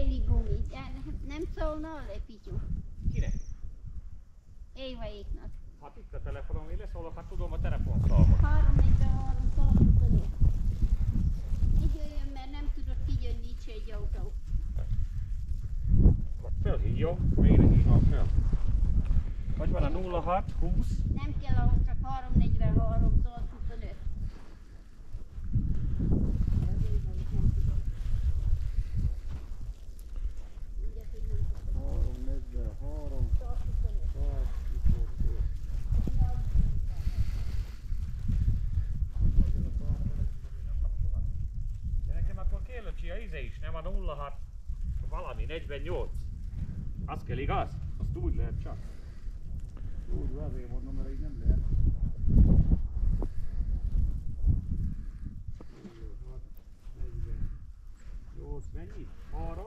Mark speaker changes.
Speaker 1: félig gumi. Nem szólna le, Pityu?
Speaker 2: Kinek?
Speaker 1: Évaéknak.
Speaker 2: Hát itt a telefonom, én leszólok, hát tudom a telefonszalmat.
Speaker 1: 343 125. Így jöjjön, mert nem tudod kijönni itt se egy autó.
Speaker 2: Fölhívjon, mire hívnak föl? Vagy van a 06 20?
Speaker 1: Nem kell ahhoz, csak 343 125.
Speaker 2: De nekem akkor kell a csia íze is, nem a 06 valami 48. Az kell, igaz? Azt úgy lehet csak.
Speaker 3: Úgy, azért mondom, mert így nem lehet. 8, mennyi? 3?